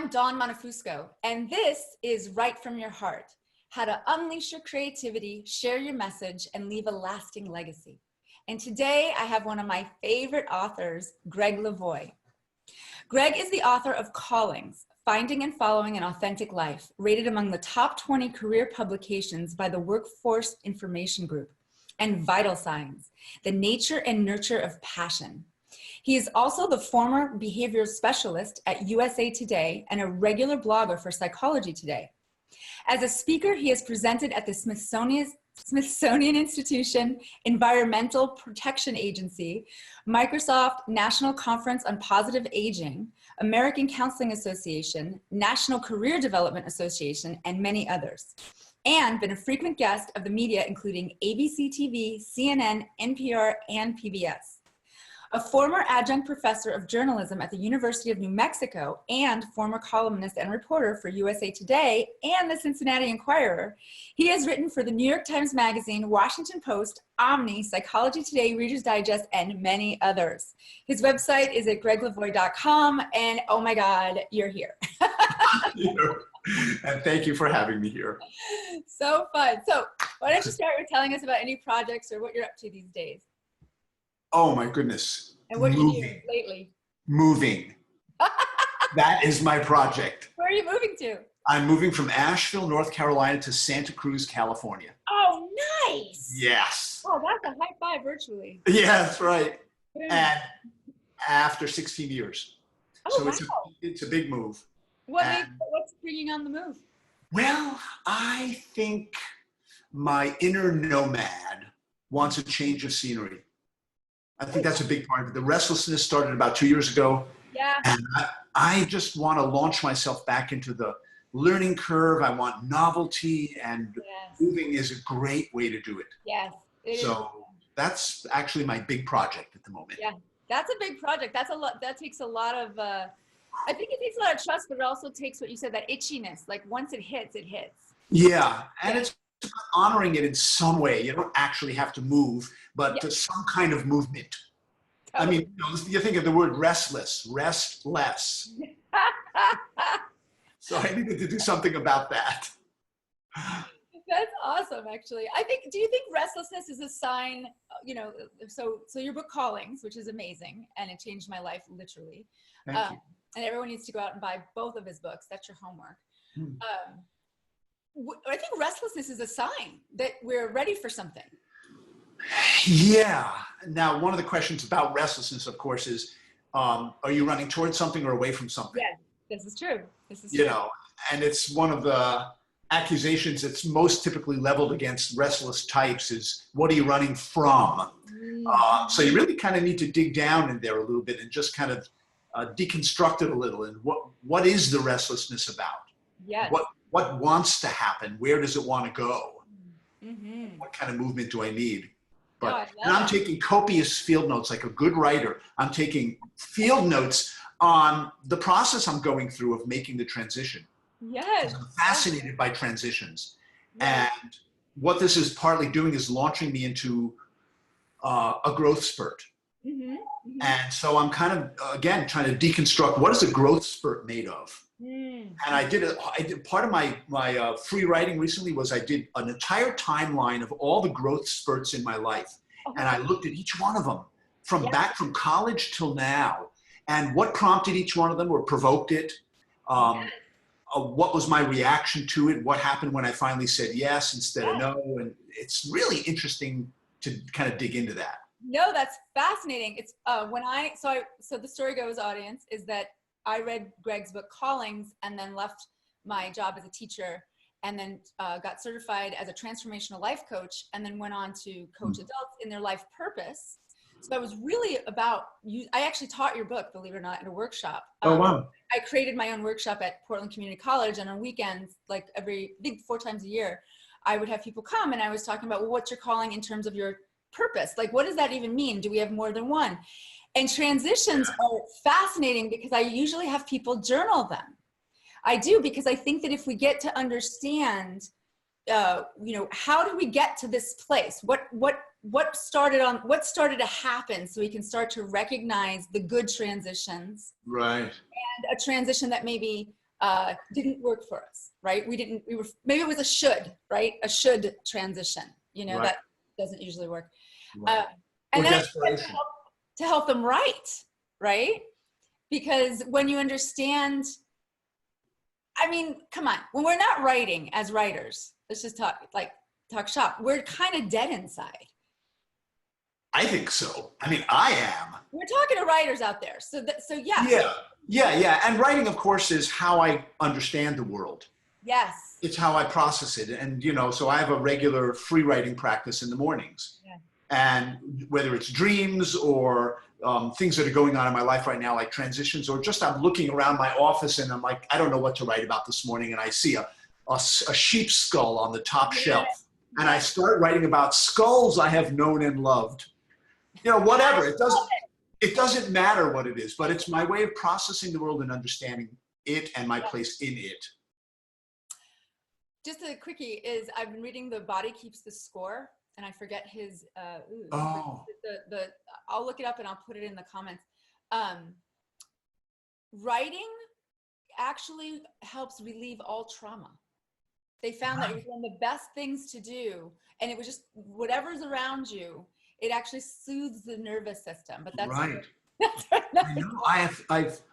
I'm Dawn Montefusco, and this is Write from Your Heart, how to unleash your creativity, share your message, and leave a lasting legacy. And today I have one of my favorite authors, Gregg Levoy. Gregg is the author of Callings, Finding and Following an Authentic Life, rated among the top 20 career publications by the Workforce Information Group, and Vital Signs, The Nature and Nurture of Passion. He is also the former behavioral specialist at USA Today and a regular blogger for Psychology Today. As a speaker, he has presented at the Smithsonian Institution, Environmental Protection Agency, Microsoft National Conference on Positive Aging, American Counseling Association, National Career Development Association, and many others, and been a frequent guest of the media including ABC TV, CNN, NPR, and PBS. A former adjunct professor of journalism at the University of New Mexico and former columnist and reporter for USA Today and the Cincinnati Enquirer, he has written for the New York Times Magazine, Washington Post, Omni, Psychology Today, Reader's Digest, and many others. His website is at gregglevoy.com, and oh my God, you're here. And thank you for having me here. So fun. So why don't you start with telling us about any projects or what you're up to these days? Oh my goodness. And what are you doing lately? Moving. That is my project. Where are you moving to? I'm moving from Asheville, North Carolina to Santa Cruz, California. Oh, nice. Yes. Oh, that's a high five virtually. Yeah, that's right. And after 16 years. Oh, so wow. it's a big move. What's bringing on the move? Well, I think my inner nomad wants a change of scenery. I think that's a big part of it. The restlessness started about 2 years ago. Yeah. And I just want to launch myself back into the learning curve. I want novelty, and moving is a great way to do it. Yes. So that's actually my big project at the moment. Yeah, that's a big project. That's a lot. That takes a lot of, I think it takes a lot of trust, but it also takes what you said, that itchiness. Like once it hits, it hits. Yeah. And it's honoring it in some way. You don't actually have to move, but to some kind of movement. Totally. I mean, you think of the word restless, rest less. So I needed to do something about that. That's awesome, actually. Do you think restlessness is a sign, so your book Callings, which is amazing, and it changed my life literally. Thank you. And everyone needs to go out and buy both of his books. That's your homework. I think restlessness is a sign that we're ready for something. Yeah. Now, one of the questions about restlessness, of course, is, are you running towards something or away from something? Yes, this is true. And it's one of the accusations that's most typically leveled against restless types is, what are you running from? So you really kind of need to dig down in there a little bit and just kind of deconstruct it a little. And what is the restlessness about? Yes. What wants to happen? Where does it want to go? Mm-hmm. What kind of movement do I need? And I'm I'm taking copious field notes like a good writer. I'm taking field notes on the process I'm going through of making the transition. Yes. I'm fascinated by transitions. Yes. And what this is partly doing is launching me into a growth spurt. Mm-hmm. Mm-hmm. And so I'm kind of, again, trying to deconstruct what is a growth spurt made of. And I did part of my free writing recently was I did an entire timeline of all the growth spurts in my life. And I looked at each one of them back from college till now, and what prompted each one of them or provoked it. What was my reaction to it? What happened when I finally said yes instead of no? And it's really interesting to kind of dig into that. No, that's fascinating. It's so the story goes, audience, is that I read Gregg's book Callings and then left my job as a teacher and then got certified as a transformational life coach and then went on to coach adults in their life purpose. So I was really about you. I actually taught your book, believe it or not, at a workshop. Oh, wow. I created my own workshop at Portland Community College, and on weekends, like I think 4 times a year, I would have people come and I was talking about, well, what's your calling in terms of your purpose? Like, what does that even mean? Do we have more than one? And transitions are fascinating because I usually have people journal them. I do, because I think that if we get to understand, how did we get to this place? What started to happen so we can start to recognize the good transitions. Right. And a transition that maybe didn't work for us, right? Maybe it was a should, right? A should transition, Right. that doesn't usually work. Right. And Or then desperation. to help them write, right? Because when you understand, I mean, come on, when we're not writing as writers, let's just talk shop, we're kind of dead inside. I think so. I mean, I am. We're talking to writers out there. So yeah. Yeah. And writing, of course, is how I understand the world. Yes. It's how I process it. And, so I have a regular free writing practice in the mornings. Yeah. And whether it's dreams or things that are going on in my life right now, like transitions, or just I'm looking around my office and I'm like, I don't know what to write about this morning. And I see a sheep skull on the top shelf. And I start writing about skulls I have known and loved. Whatever. It doesn't matter what it is, but it's my way of processing the world and understanding it and my place in it. Just a quickie is I've been reading The Body Keeps the Score, and I forget his, I'll look it up and I'll put it in the comments. Writing actually helps relieve all trauma. They found that it was one of the best things to do, and it was just whatever's around you, it actually soothes the nervous system. But that's right. I know.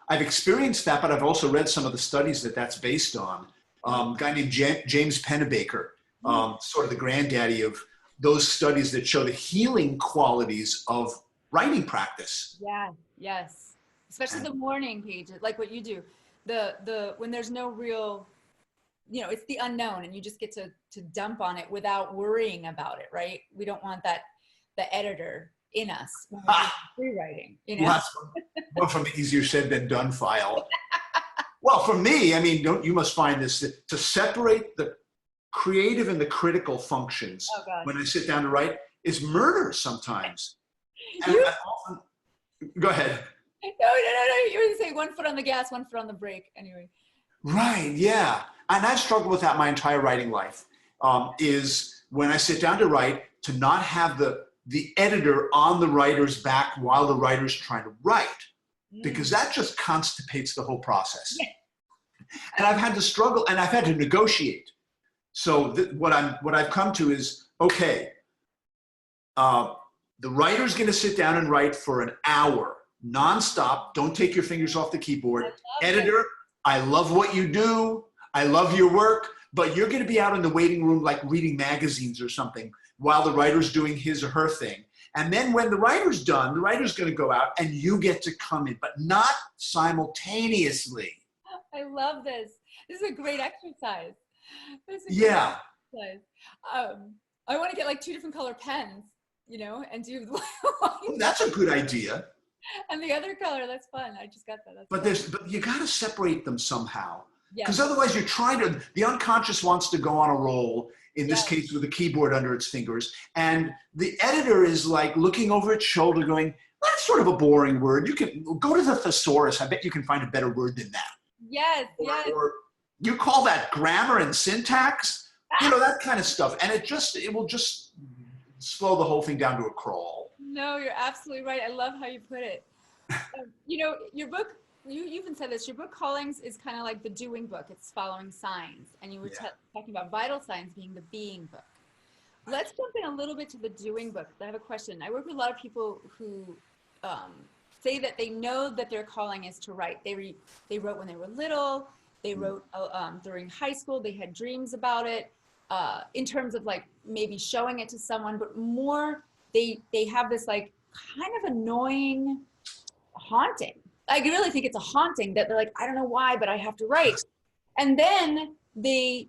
I've experienced that, but I've also read some of the studies that's based on. A guy named James Pennebaker, sort of the granddaddy of those studies that show the healing qualities of writing practice. Yeah. Yes. Especially the morning pages, like what you do. When there's no real, it's the unknown, and you just get to dump on it without worrying about it, right? We don't want the editor in us when we're free writing, Well, that's more from the easier said than done file. Well, for me, I mean, you must find this, to separate the creative and the critical functions when I sit down to write is murder sometimes. And go ahead. No. You were saying 1 foot on the gas, 1 foot on the brake. Anyway. Right. Yeah. And I've struggled with that my entire writing life. Is when I sit down to write, to not have the editor on the writer's back while the writer's trying to write, because that just constipates the whole process. Yeah. And I've had to struggle, and I've had to negotiate. So what I've come to is, okay, the writer's going to sit down and write for an hour, nonstop. Don't take your fingers off the keyboard. Editor, I love what you do. I love your work, but you're going to be out in the waiting room, like reading magazines or something, while the writer's doing his or her thing. And then when the writer's done, the writer's going to go out and you get to come in, but not simultaneously. I love this. This is a great exercise. Yeah. I want to get like 2 different color pens, and do. That's a good idea. And the other color, that's fun. I just got that. But you got to separate them somehow. Because otherwise the unconscious wants to go on a roll, in this case with a keyboard under its fingers. And the editor is like looking over its shoulder going, that's sort of a boring word. You can go to the thesaurus. I bet you can find a better word than that. Yes. Or you call that grammar and syntax, that kind of stuff. And it will just slow the whole thing down to a crawl. No, you're absolutely right. I love how you put it. Your book, you even said this, your book Callings is kind of like the doing book. It's following signs. And you were talking about vital signs being the being book. Let's jump in a little bit to the doing book. I have a question. I work with a lot of people who say that they know that their calling is to write. They wrote when they were little. They wrote during high school. They had dreams about it in terms of like maybe showing it to someone, but more they have this like kind of annoying haunting. I really think it's a haunting that they're like, I don't know why, but I have to write. And then they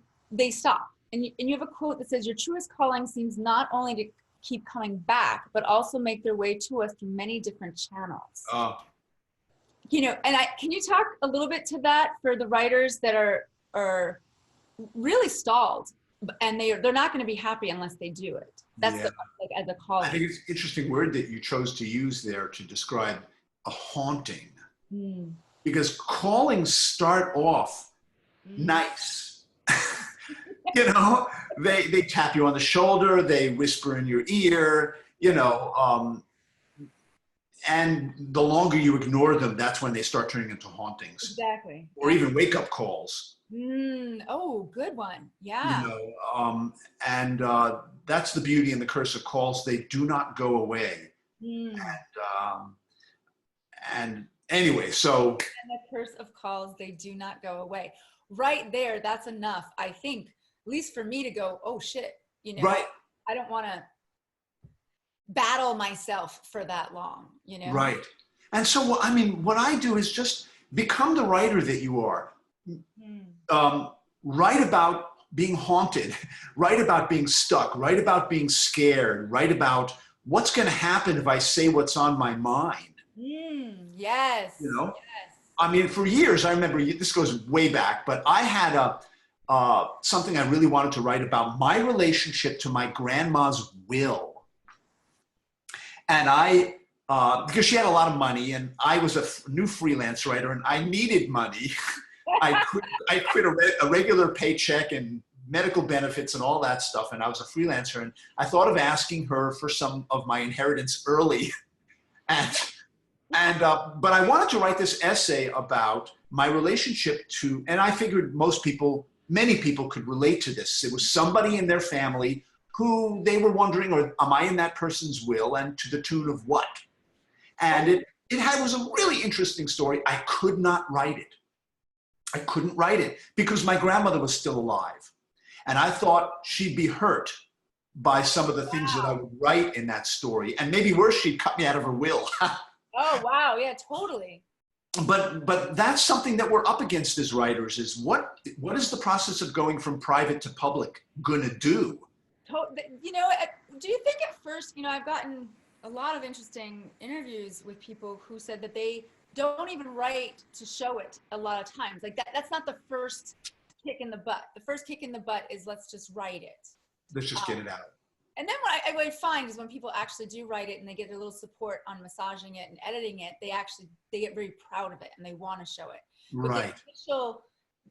stop. And you have a quote that says, your truest calling seems not only to keep coming back, but also make their way to us through many different channels. And can you talk a little bit to that for the writers that are really stalled, and they're not going to be happy unless they do it. That's as a calling. I think it's an interesting word that you chose to use there to describe a haunting, because callings start off nice. They tap you on the shoulder, they whisper in your ear, and the longer you ignore them, that's when they start turning into hauntings. Exactly. Or even wake-up calls. Oh, good one. Yeah. You know, and that's the beauty and the curse of calls. They do not go away. And anyway, so. And the curse of calls, they do not go away. Right there, that's enough, I think, at least for me to go, oh shit, you know, right. I don't want to battle myself for that long, you know? Right. And so, I mean, what I do is just become the writer that you are. Write about being haunted, write about being stuck, write about being scared, write about what's going to happen if I say what's on my mind. Yes. You know? Yes. I mean, for years, I remember, this goes way back, but I had something I really wanted to write about, my relationship to my grandma's will. And I, because she had a lot of money and I was a new freelance writer and I needed money. I quit a regular paycheck and medical benefits and all that stuff. And I was a freelancer and I thought of asking her for some of my inheritance early. But I wanted to write this essay about my relationship to, and I figured many people could relate to this. It was somebody in their family who they were wondering, or am I in that person's will, and to the tune of what? And it was a really interesting story. I could not write it. I couldn't write it because my grandmother was still alive. And I thought she'd be hurt by some of the things that I would write in that story. And maybe worse, she'd cut me out of her will. Oh, wow. Yeah, totally. But that's something that we're up against as writers is what is the process of going from private to public gonna do? You know, do you think at first, you know, I've gotten a lot of interesting interviews with people who said that they don't even write to show it a lot of times. Like that's not the first kick in the butt. The first kick in the butt is let's just write it. Let's just get it out. And then what I find is when people actually do write it and they get a little support on massaging it and editing it, they get very proud of it and they want to show it. Right. But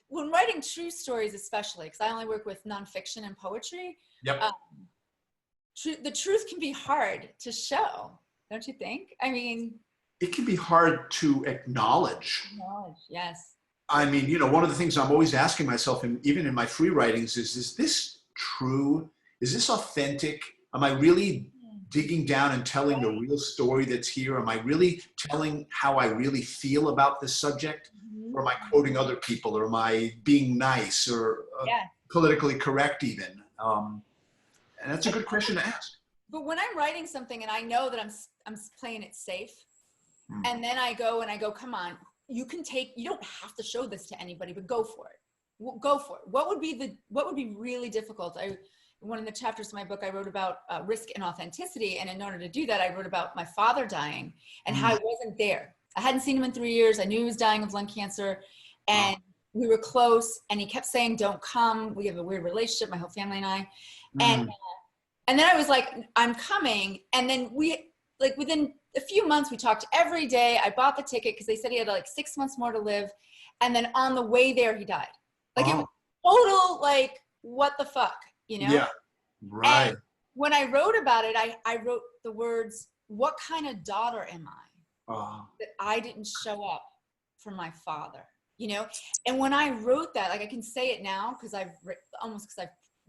when writing true stories, especially, because I only work with nonfiction and poetry, yep. The truth can be hard to show, don't you think? I mean, it can be hard to acknowledge. Yes. I mean, you know, one of the things I'm always asking myself, and even in my free writings, is this true? Is this authentic? Am I really digging down and telling the real story that's here? Am I really telling how I really feel about this subject? Or am I quoting other people? Or am I being nice or politically correct even? And that's a good question to ask. But when I'm writing something and I know that I'm playing it safe, and then I go, come on, you don't have to show this to anybody, but go for it. Go for it. What would be really difficult? One of the chapters of my book, I wrote about risk and authenticity. And in order to do that, I wrote about my father dying and how I wasn't there. I hadn't seen him in 3 years. I knew he was dying of lung cancer and we were close and he kept saying, don't come. We have a weird relationship, my whole family and I. And then I was like, I'm coming. And then within a few months, we talked every day. I bought the ticket because they said he had like 6 months more to live. And then on the way there, he died. Like it was total, like, what the fuck, you know? Yeah, right. And when I wrote about it, I wrote the words, what kind of daughter am I that I didn't show up for my father, you know? And when I wrote that, like I can say it now because I've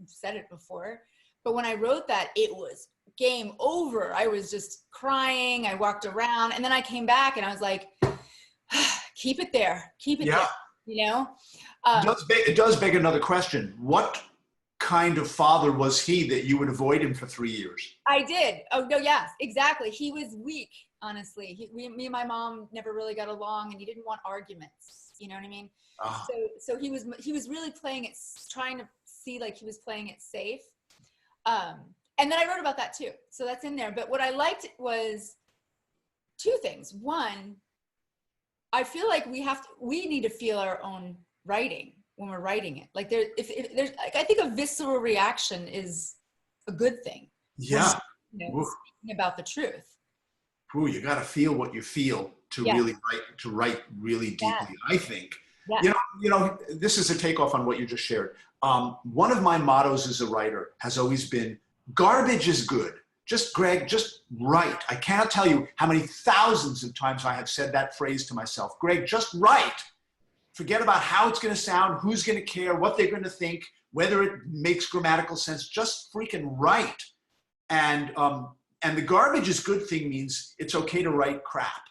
said it before, but when I wrote that, it was game over. I was just crying. I walked around and then I came back and I was like, keep it there, there, you know? It does beg another question. What kind of father was he that you would avoid him for 3 years? I did. Oh, no, yes, exactly. He was weak, honestly. Me and my mom never really got along and he didn't want arguments. You know what I mean? So he was really playing it, trying to see like he was playing it safe. And then I wrote about that too. So that's in there. But what I liked was two things. One, I feel like we need to feel our own writing when we're writing it. Like if there's, like, I think a visceral reaction is a good thing. Yeah. Speaking about the truth. Ooh, you got to feel what you feel to really write really deeply, I think. Yeah. You know, this is a takeoff on what you just shared. One of my mottos as a writer has always been, garbage is good. just Gregg, just write. I cannot tell you how many thousands of times I have said that phrase to myself. Gregg, just write. Forget about how it's going to sound, who's going to care, what they're going to think, whether it makes grammatical sense. Just freaking write. And the garbage is good thing means it's okay to write crap.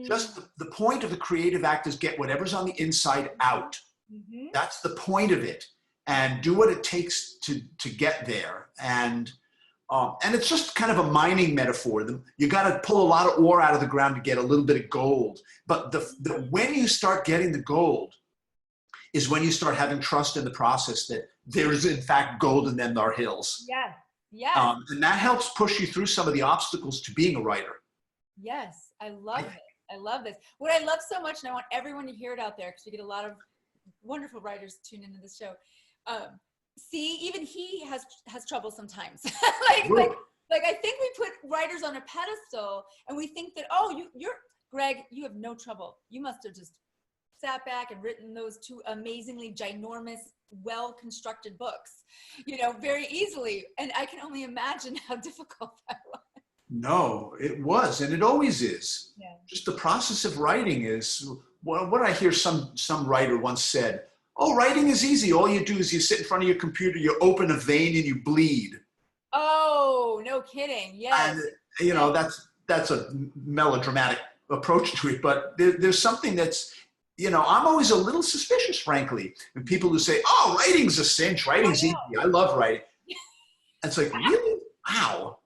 Just the point of the creative act is get whatever's on the inside out. That's the point of it. And do what it takes to get there. And it's just kind of a mining metaphor. You got to pull a lot of ore out of the ground to get a little bit of gold. But when you start getting the gold is when you start having trust in the process that there is in fact gold and then there are hills. Yes. Yes. And that helps push you through some of the obstacles to being a writer. Yes. I love it. I love this. What I love so much, and I want everyone to hear it out there because we get a lot of wonderful writers tune into this show. See, even he has trouble sometimes. like I think we put writers on a pedestal and we think that, oh, you're Gregg, you have no trouble. You must have just sat back and written those two amazingly ginormous, well-constructed books, very easily. And I can only imagine how difficult that was. No, it was, and it always is. Yeah. Just the process of writing is, what I hear some writer once said, oh, writing is easy. All you do is you sit in front of your computer, you open a vein and you bleed. Oh, no kidding. Yes. And, that's a melodramatic approach to it, but there's something that's, I'm always a little suspicious, frankly, of people who say, oh, writing's a cinch, writing's easy. I love writing. And it's like, really? Wow.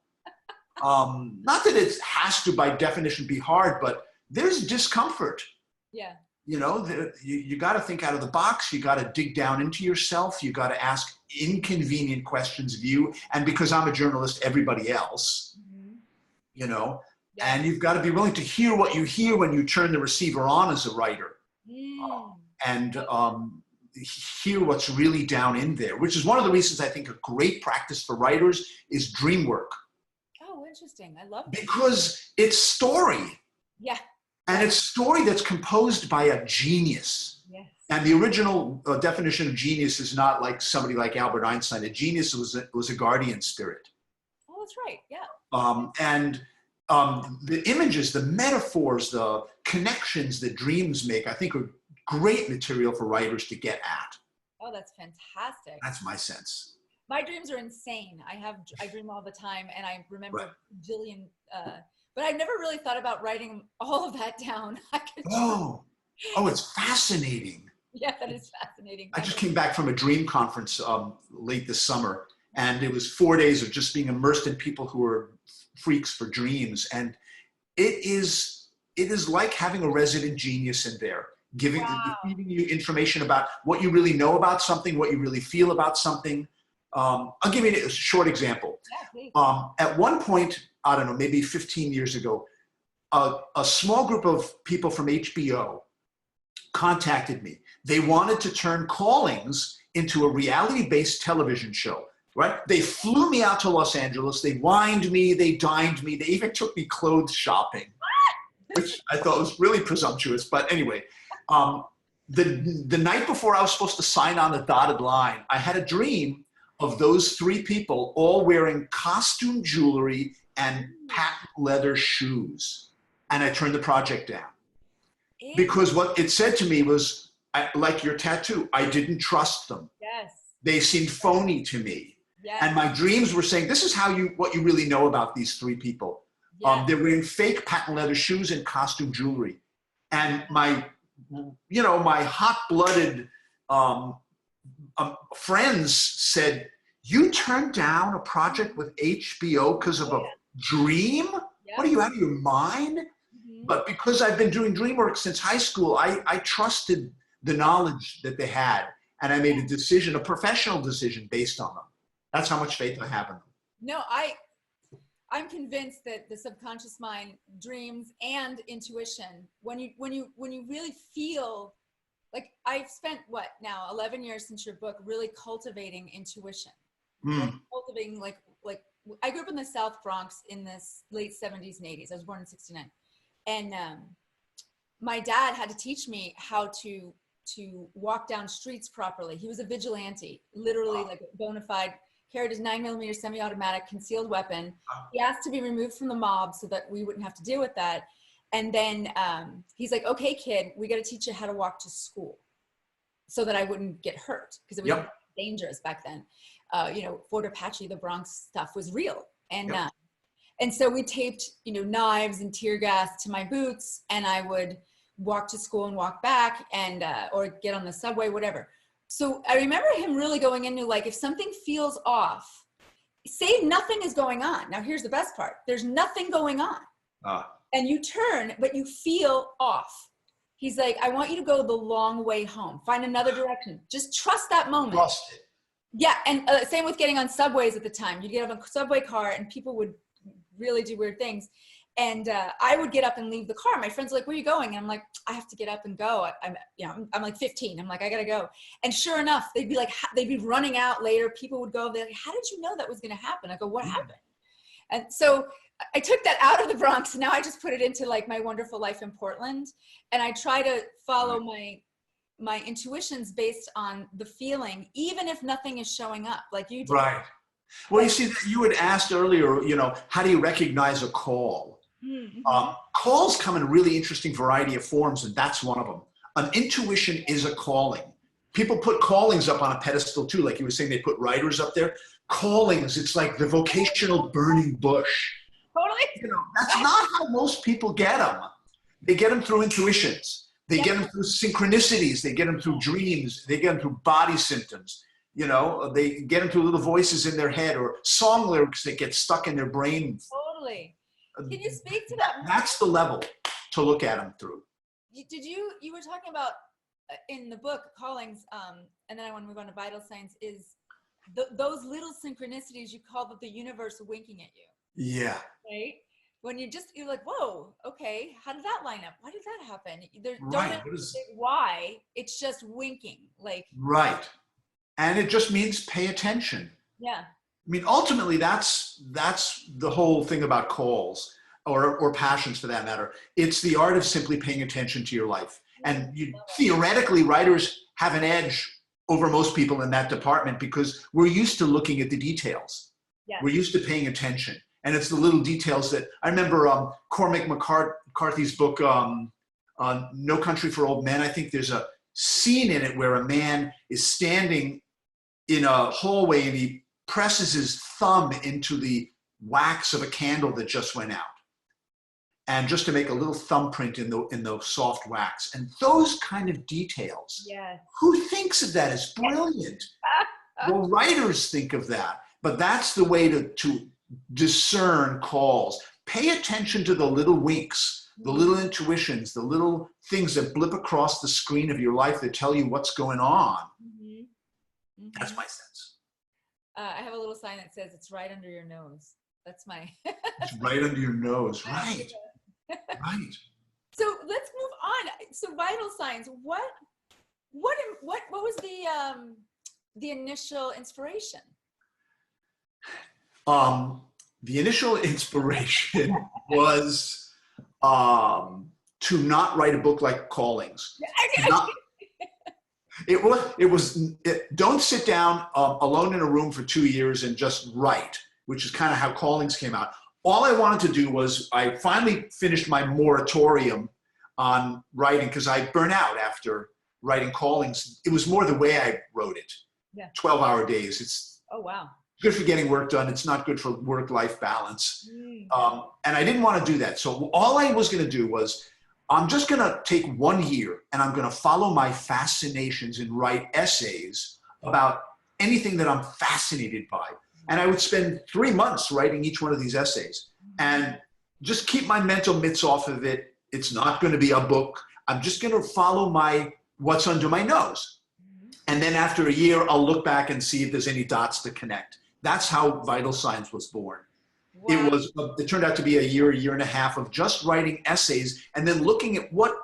Not that it has to, by definition, be hard, but there's discomfort. Yeah. You got to think out of the box. You got to dig down into yourself. You got to ask inconvenient questions of you. And because I'm a journalist, everybody else, yeah. And you've got to be willing to hear what you hear when you turn the receiver on as a writer. And hear what's really down in there, which is one of the reasons I think a great practice for writers is dream work. Oh, interesting. I love that. Because it's story. Yeah. And it's story that's composed by a genius. Yes. And the original definition of genius is not like somebody like Albert Einstein. A genius was a guardian spirit. Oh, that's right. Yeah. The images, the metaphors, the connections that dreams make, I think are great material for writers to get at. Oh, that's fantastic. That's my sense. My dreams are insane. I dream all the time, and I remember a jillion, but I never really thought about writing all of that down. It's fascinating. Yeah, that is fascinating. I just came back from a dream conference late this summer, and it was 4 days of just being immersed in people who are freaks for dreams. And it is like having a resident genius in there, giving you information about what you really know about something, what you really feel about something. I'll give you a short example. Yeah, please. At one point, I don't know, maybe 15 years ago, a small group of people from HBO contacted me. They wanted to turn callings into a reality-based television show, right? They flew me out to Los Angeles. They wined me. They dined me. They even took me clothes shopping, which I thought was really presumptuous. But anyway, the night before I was supposed to sign on the dotted line, I had a dream of those three people all wearing costume jewelry and patent leather shoes. And I turned the project down. Because what it said to me was, like your tattoo, I didn't trust them. Yes. They seemed phony to me. Yes. And my dreams were saying, this is what you really know about these three people. Yes. They're wearing fake patent leather shoes and costume jewelry. And my hot-blooded friends said, you turned down a project with HBO because of a dream? Yeah. What are you, out of your mind? But because I've been doing dream work since high school, I trusted the knowledge that they had. And I made a decision, a professional decision based on them. That's how much faith I have in them. No, I'm convinced that the subconscious mind, dreams and intuition, when you really feel, like I've spent 11 years since your book really cultivating intuition. Cultivating like I grew up in the South Bronx in the late 70s and 80s. I was born in 69. And my dad had to teach me how to walk down streets properly. He was a vigilante, literally like a bona fide carried his 9mm semi-automatic concealed weapon. He asked to be removed from the mob so that we wouldn't have to deal with that. And then he's like, okay, kid, we got to teach you how to walk to school so that I wouldn't get hurt, because it was dangerous back then. You know, Fort Apache, the Bronx stuff was real. And so we taped, you know, knives and tear gas to my boots, and I would walk to school and walk back, and or get on the subway, whatever. So I remember him really going into, like, if something feels off, say nothing is going on. Now here's the best part. There's nothing going on. And you turn, but you feel off. He's like, I want you to go the long way home. Find another direction. Just trust that moment. Trust it. Yeah, and same with getting on subways at the time. You'd get on a subway car and people would really do weird things. And I would get up and leave the car. My friends were like, where are you going? And I'm like, I have to get up and go. I'm like 15. I'm like, I gotta go. And sure enough, they'd be running out later. People would go, they're like, how did you know that was gonna happen? I go, what happened? And so I took that out of the Bronx. Now I just put it into, like, my wonderful life in Portland. And I try to follow my intuitions based on the feeling, even if nothing is showing up, like you did. Right. Well, you see, you had asked earlier, you know, how do you recognize a call? Calls come in a really interesting variety of forms, and that's one of them. An intuition is a calling. People put callings up on a pedestal too, like you were saying, they put writers up there. Callings, it's like the vocational burning bush. Totally. You know, that's not how most people get them. They get them through intuitions. They get them through synchronicities. They get them through dreams. They get them through body symptoms. You know, they get them through little voices in their head, or song lyrics that get stuck in their brain. Totally. Can you speak to that? That's the level to look at them through. You were talking about in the book Callings, and then I want to move on to vital signs, is those little synchronicities you call the universe winking at you. Yeah. Right? When you're like, whoa, okay, how did that line up? Why did that happen? Right. Don't say why, it's just winking. Like, right. And it just means pay attention. Yeah. I mean, ultimately, that's the whole thing about calls, or passions for that matter. It's the art of simply paying attention to your life. And theoretically, writers have an edge over most people in that department because we're used to looking at the details. Yeah. We're used to paying attention. And it's the little details that, I remember Cormac McCarthy's book, No Country for Old Men. I think there's a scene in it where a man is standing in a hallway and he presses his thumb into the wax of a candle that just went out, and just to make a little thumbprint in the soft wax. And those kind of details, who thinks of that as brilliant? Well, writers think of that, but that's the way to discern calls. Pay attention to the little winks, the little intuitions, the little things that blip across the screen of your life that tell you what's going on. That's my sense. I have a little sign that says it's right under your nose. That's my. It's right under your nose, right? Right. So let's move on. So vital signs. What was the initial inspiration? The initial inspiration was to not write a book like Callings. Don't sit down alone in a room for 2 years and just write, which is kind of how Callings came out. All I wanted to do was, I finally finished my moratorium on writing because I burnt out after writing Callings. It was more the way I wrote it. 12-hour days. It's good for getting work done. It's not good for work-life balance. And I didn't want to do that. So all I was going to do was, I'm just going to take 1 year and I'm going to follow my fascinations and write essays about anything that I'm fascinated by. And I would spend 3 months writing each one of these essays and just keep my mental mitts off of it. It's not going to be a book. I'm just going to follow what's under my nose. And then after a year, I'll look back and see if there's any dots to connect. That's how Vital Signs was born. Wow. It turned out to be a year and a half of just writing essays and then looking at what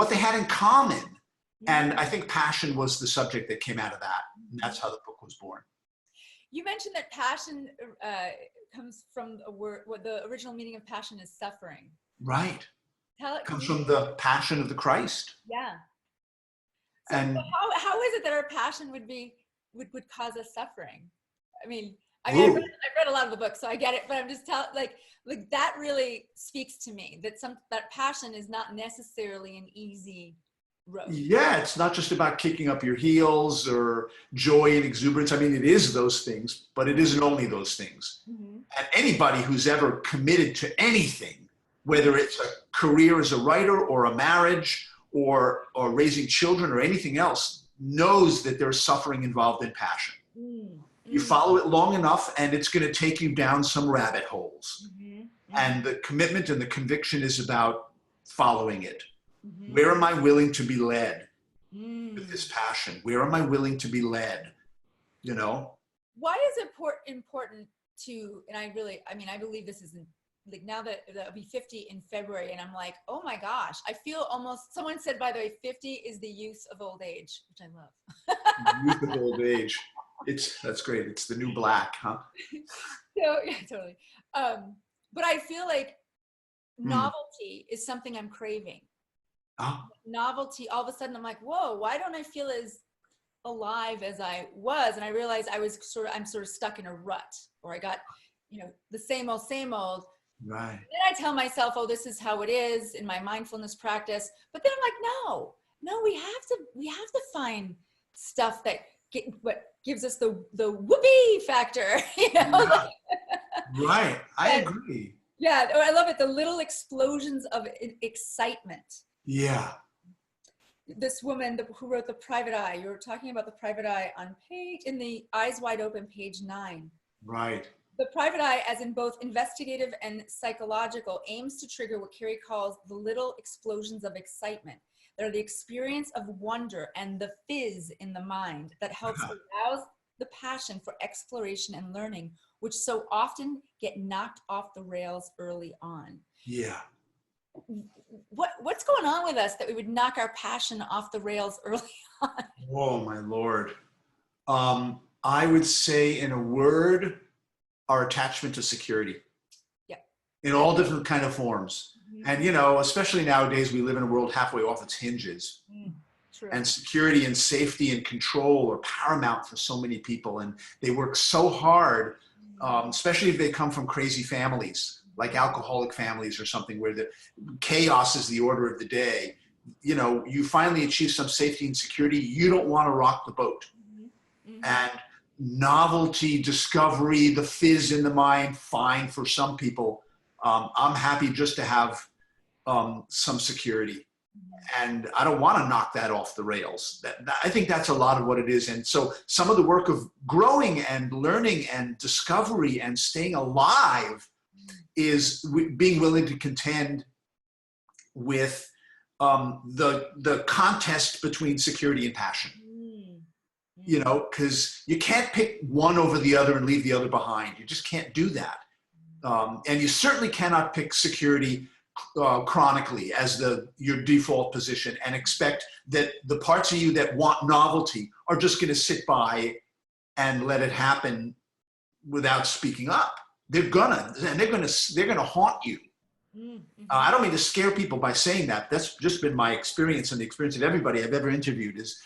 they had in common. And I think passion was the subject that came out of that. And that's how the book was born. You mentioned that passion comes from a word, the original meaning of passion is suffering. Right. It comes from the passion of the Christ. Yeah. So, and how is it that our passion would cause us suffering? I mean, Ooh. I've read a lot of the books, so I get it, but I'm just telling, like that really speaks to me, that passion is not necessarily an easy road. Yeah, it's not just about kicking up your heels or joy and exuberance. I mean, it is those things, but it isn't only those things. Mm-hmm. And anybody who's ever committed to anything, whether it's a career as a writer or a marriage or raising children or anything else, knows that there's suffering involved in passion. Mm-hmm. You follow it long enough and it's going to take you down some rabbit holes. Mm-hmm. And the commitment and the conviction is about following it. Mm-hmm. Where am I willing to be led with this Mm. passion? Where am I willing to be led? You know? Why is it important to, and I believe this isn't, like, now that I'll be 50 in February, and I'm like, oh my gosh, I feel almost, someone said, by the way, 50 is the use of old age, which I love. Youth of old age. That's great. It's the new black, huh? So, yeah, totally. But I feel like novelty is something I'm craving. Oh. Novelty, all of a sudden I'm like, whoa, why don't I feel as alive as I was? And I realized I'm sort of stuck in a rut, or I got, the same old. Right. Then I tell myself, oh, this is how it is in my mindfulness practice. But then I'm like, no, we have to find stuff that what gives us the whoopee factor, Yeah. Right. I agree. Yeah. I love it. The little explosions of excitement. Yeah. This woman who wrote The Private Eye, you were talking about The Private Eye in the Eyes Wide Open, page 9. Right. The Private Eye, as in both investigative and psychological, aims to trigger what Carrie calls the little explosions of excitement. They're the experience of wonder and the fizz in the mind that helps arouse the passion for exploration and learning, which so often get knocked off the rails early on. Yeah. What's going on with us that we would knock our passion off the rails early on? Oh, my Lord. I would say, in a word, our attachment to security. Yeah. In all different kind of forms. Mm-hmm. And, especially nowadays, we live in a world halfway off its hinges. True. And security and safety and control are paramount for so many people. And they work so hard, especially if they come from crazy families, like alcoholic families or something, where the chaos is the order of the day. You finally achieve some safety and security. You don't want to rock the boat. Mm-hmm. And novelty, discovery, the fizz in the mind, fine for some people. I'm happy just to have some security. And I don't want to knock that off the rails. I think that's a lot of what it is. And so some of the work of growing and learning and discovery and staying alive is being willing to contend with the contest between security and passion. Because you can't pick one over the other and leave the other behind. You just can't do that. And you certainly cannot pick security chronically as your default position and expect that the parts of you that want novelty are just going to sit by and let it happen without speaking up. They're gonna haunt you. Mm-hmm. I don't mean to scare people by saying that. That's just been my experience and the experience of everybody I've ever interviewed is,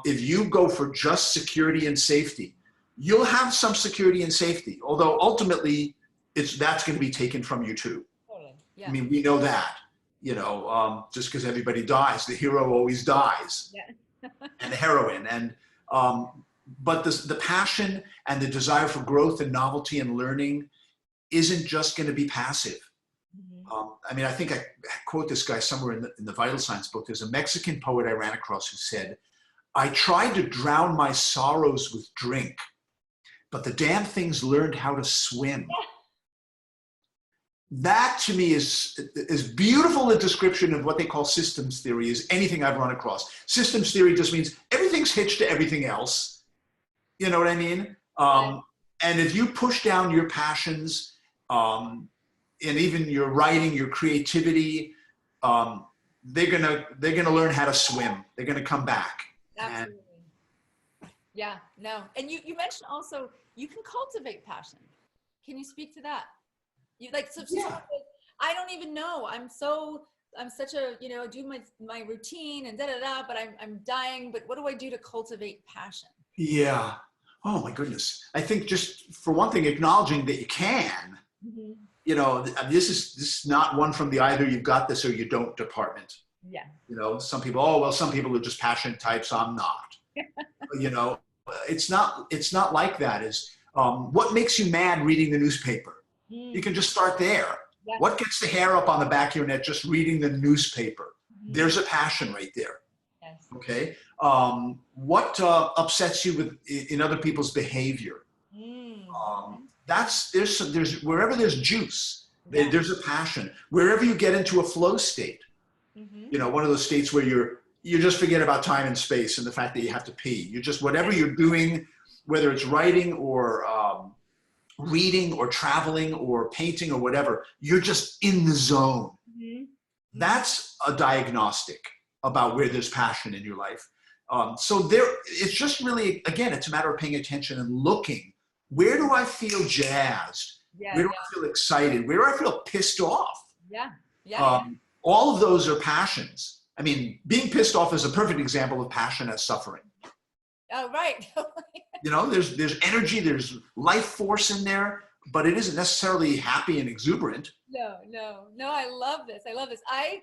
if you go for just security and safety, you'll have some security and safety, although ultimately that's going to be taken from you too. Totally. Yeah. I mean, we know that, just because everybody dies, the hero always dies. Yeah. And the heroine. And, but the passion and the desire for growth and novelty and learning isn't just going to be passive. Mm-hmm. I think I quote this guy somewhere in the Vital Signs book. There's a Mexican poet I ran across who said, "I tried to drown my sorrows with drink, but the damn things learned how to swim." That to me is as beautiful a description of what they call systems theory as anything I've run across. Systems theory just means everything's hitched to everything else. You know what I mean? And if you push down your passions, and even your writing, your creativity, they're gonna learn how to swim. They're gonna come back. Absolutely. Yeah, no. And you mentioned also you can cultivate passion. Can you speak to that? Yeah. I don't even know. I'm such a, do my routine and but I'm dying. But what do I do to cultivate passion? Yeah. Oh my goodness. I think just for one thing, acknowledging that you can, Mm-hmm. you know, this is not one from the either you've got this or you don't department. Yeah. You know, some people, oh, well, some people are just passionate types. I'm not, you know, it's not like that. Is what makes you mad reading the newspaper? You Mm. can just start there. Yeah. What gets the hair up on the back of your neck just reading the newspaper? Mm-hmm. There's a passion right there. Yes. Okay. What upsets you with in other people's behavior? Mm. There's wherever there's juice, Yeah. there's a passion. Wherever you get into a flow state, Mm-hmm. you know, one of those states where you just forget about time and space and the fact that you have to pee. You just whatever you're doing, whether it's writing or reading or traveling or painting or whatever, you're just in the zone. Mm-hmm. That's a diagnostic about where there's passion in your life. It's just really, again, it's a matter of paying attention and looking. Where do I feel jazzed? Yeah. Where do I feel excited? Where do I feel pissed off? Yeah. Yeah. All of those are passions. I mean, being pissed off is a perfect example of passion as suffering. Oh, right. You know, there's energy, there's life force in there, but it isn't necessarily happy and exuberant. No. I love this. I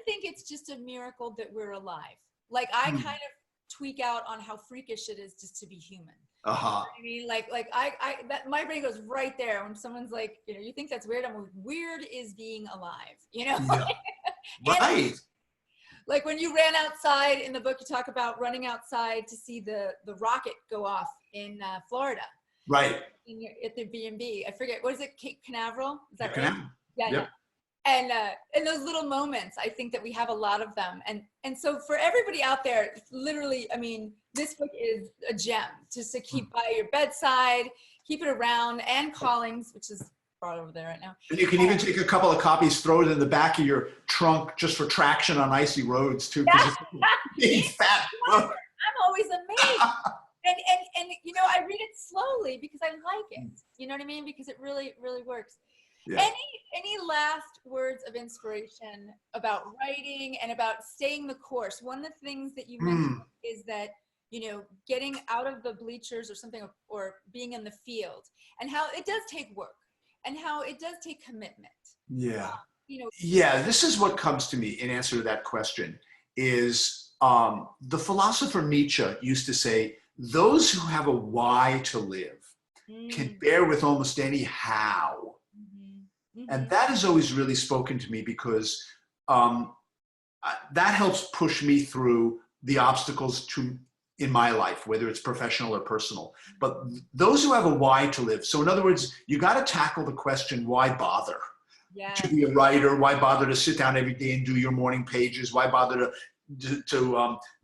think it's just a miracle that we're alive. Like I kind of tweak out on how freakish it is just to be human. Uh-huh. I mean, my brain goes right there when someone's like, you know, you think that's weird. I'm like, weird is being alive, you know? Yeah. Right. Like when you ran outside in the book, you talk about running outside to see the rocket go off in Florida. Right. At the B&B. I forget, what is it? Cape Canaveral? Is that Cape right? Canaveral. Yeah. Yep. Yeah. And those little moments, I think that we have a lot of them. And so for everybody out there, literally, I mean, this book is a gem just to keep by your bedside, keep it around, and Collings, which is brought over there right now. And you can even take a couple of copies, throw it in the back of your trunk just for traction on icy roads too. Because it's a fat book. I'm always amazed. And you know, I read it slowly because I like it. You know what I mean? Because it really, really works. Yeah. Any last words of inspiration about writing and about staying the course? One of the things that you mentioned is that, you know, getting out of the bleachers or something, or being in the field, and how it does take work and how it does take commitment. Yeah. You know. Yeah, this is what comes to me in answer to that question is the philosopher Nietzsche used to say, those who have a why to live can bear with almost any how. And that has always really spoken to me because that helps push me through the obstacles in my life, whether it's professional or personal. But those who have a why to live. So in other words, you got to tackle the question, why bother? To be a writer? Why bother to sit down every day and do your morning pages? Why bother to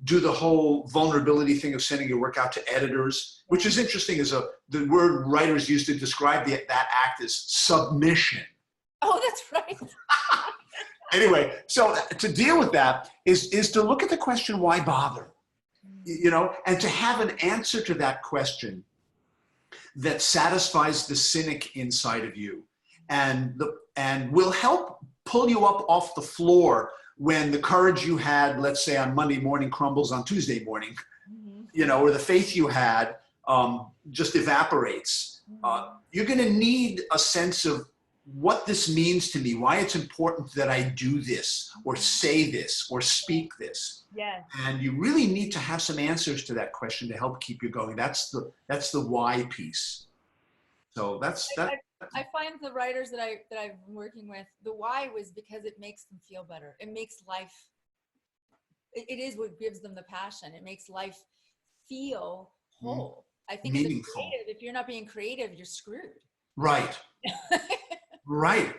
do the whole vulnerability thing of sending your work out to editors, which is interesting as the word writers used to describe that act as submission. Oh, that's right. Anyway, so to deal with that is to look at the question, why bother? You know, and to have an answer to that question that satisfies the cynic inside of you and will help pull you up off the floor when the courage you had, let's say on Monday morning, crumbles on Tuesday morning, you know, or the faith you had just evaporates. You're going to need a sense of what this means to me, why it's important that I do this or say this or speak this. Yes. And you really need to have some answers to that question to help keep you going. That's the why piece. So I find the writers that I've been working with, the why was because it makes them feel better. It makes life, it is what gives them the passion. It makes life feel whole. I think meaningful. If you're not being creative, you're screwed. Right. Right.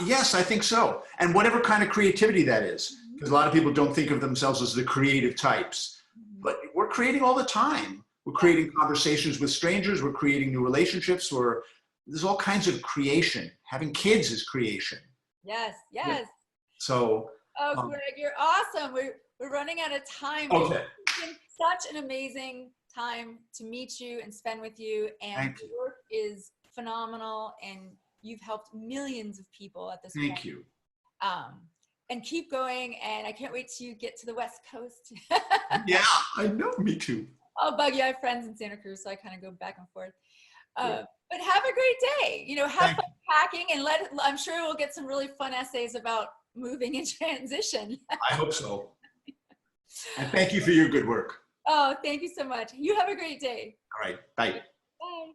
Yes, I think so. And whatever kind of creativity that is, because a lot of people don't think of themselves as the creative types, but we're creating all the time. We're creating conversations with strangers. We're creating new relationships. There's all kinds of creation. Having kids is creation. Yes. Yeah. So. Oh, Greg, you're awesome. We're running out of time. Okay. It's been such an amazing time to meet you and spend with you. And your work is phenomenal, and you've helped millions of people at this point. Thank you. And keep going. And I can't wait to get to the West Coast. Yeah, I know. Me too. I'll bug you. I have friends in Santa Cruz, so I kind of go back and forth. But have a great day. You know, have fun packing, and I'm sure we'll get some really fun essays about moving and transition. I hope so. And thank you for your good work. Oh, thank you so much. You have a great day. All right. Bye. Bye.